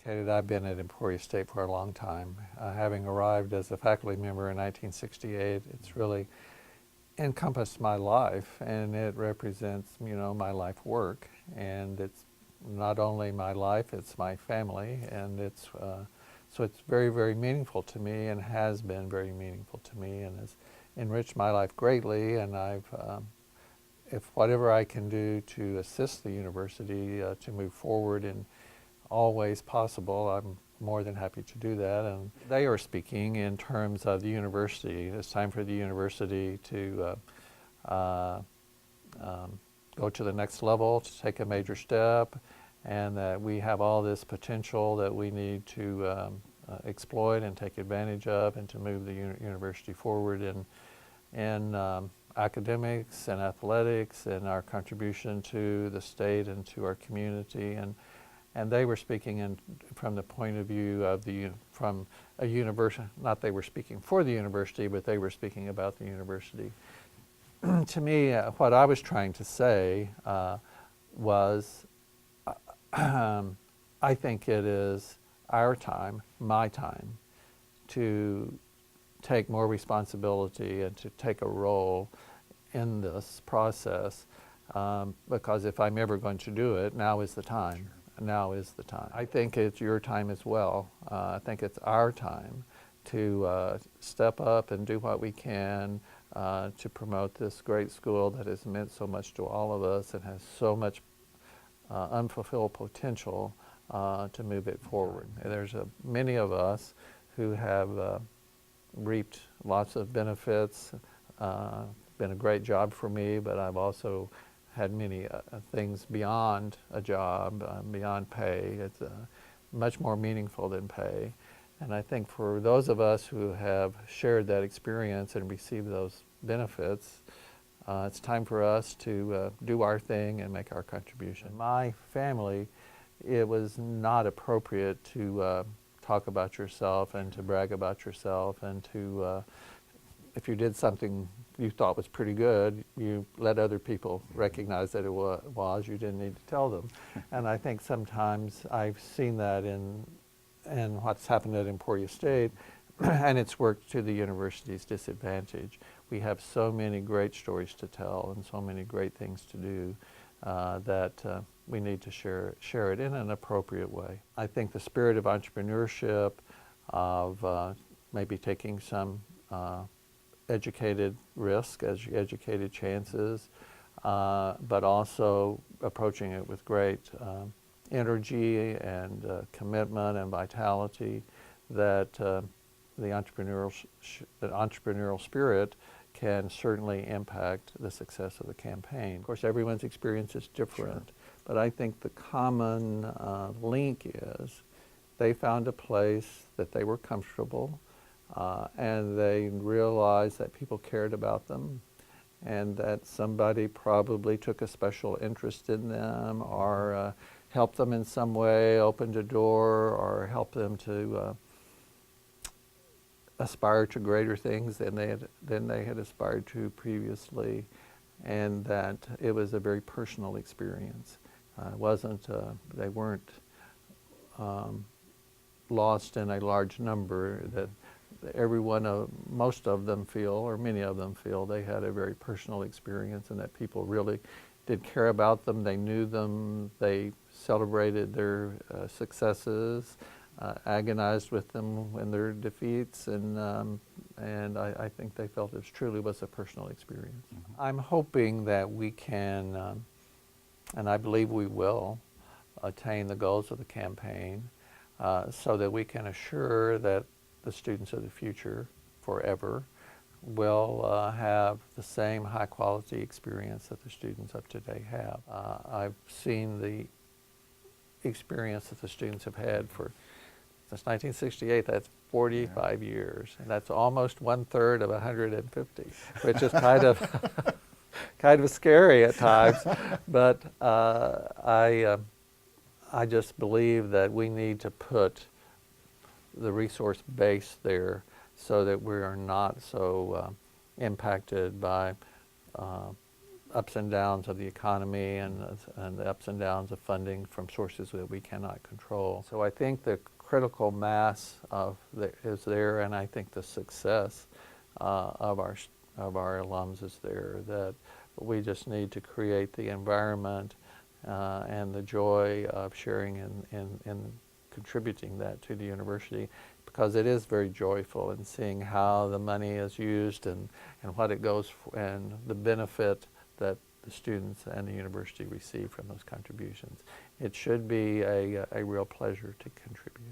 indicated, I've been at Emporia State for a long time. Having arrived as a faculty member in 1968, it's really encompassed my life, and it represents, my life work. And it's not only my life, it's my family, and so it's very, very meaningful to me, and has been very meaningful to me, and has enriched my life greatly. And if whatever I can do to assist the university to move forward in all ways possible, I'm more than happy to do that. And they are speaking in terms of the university. It's time for the university to go to the next level, to take a major step, and that we have all this potential that we need to exploit and take advantage of, and to move the university forward in academics and athletics, and our contribution to the state and to our community. And they were speaking from the point of view of from a university. Not they were speaking for the university, but they were speaking about the university. To me, what I was trying to say was, I think it is our time, my time, to take more responsibility and to take a role in this process, because if I'm ever going to do it, now is the time. Sure. Now is the time. I think it's your time as well. I think it's our time to step up and do what we can to promote this great school that has meant so much to all of us and has so much unfulfilled potential to move it forward. There's many of us who have reaped lots of benefits. Been a great job for me, but I've also had many things beyond a job, beyond pay. It's much more meaningful than pay. And I think for those of us who have shared that experience and received those benefits, it's time for us to do our thing and make our contribution. My family, it was not appropriate to talk about yourself and to brag about yourself, and to, if you did something you thought was pretty good, you let other people recognize that it was. You didn't need to tell them. And I think sometimes I've seen that in what's happened at Emporia State, and it's worked to the university's disadvantage. We have so many great stories to tell and so many great things to do that we need to share it in an appropriate way. I think the spirit of entrepreneurship, of maybe taking some educated risk, educated chances, but also approaching it with great energy and commitment and vitality, that the entrepreneurial spirit can certainly impact the success of the campaign. Of course, everyone's experience is different, sure. But I think the common link is they found a place that they were comfortable, and they realized that people cared about them, and that somebody probably took a special interest in them, or helped them in some way, opened a door, or helped them to aspire to greater things than they had aspired to previously, and that it was a very personal experience. They weren't lost in a large number. That most of them feel, or many of them feel, they had a very personal experience, and that people really did care about them. They knew them. They celebrated their successes, agonized with them in their defeats, and I think they felt it truly was a personal experience. Mm-hmm. I'm hoping that we can, and I believe we will, attain the goals of the campaign, so that we can assure that the students of the future, forever, will have the same high quality experience that the students of today have. I've seen the experience that the students have had since 1968, that's 45 years, and that's almost 1/3 of 150, which is kind of scary at times. But I just believe that we need to put the resource base there so that we are not so impacted by ups and downs of the economy and the ups and downs of funding from sources that we cannot control. So I think the critical mass is there, and I think the success of our alums is there, that we just need to create the environment and the joy of sharing and contributing that to the university, because it is very joyful in seeing how the money is used and what it goes for, and the benefit that the students and the university receive from those contributions. It should be a real pleasure to contribute.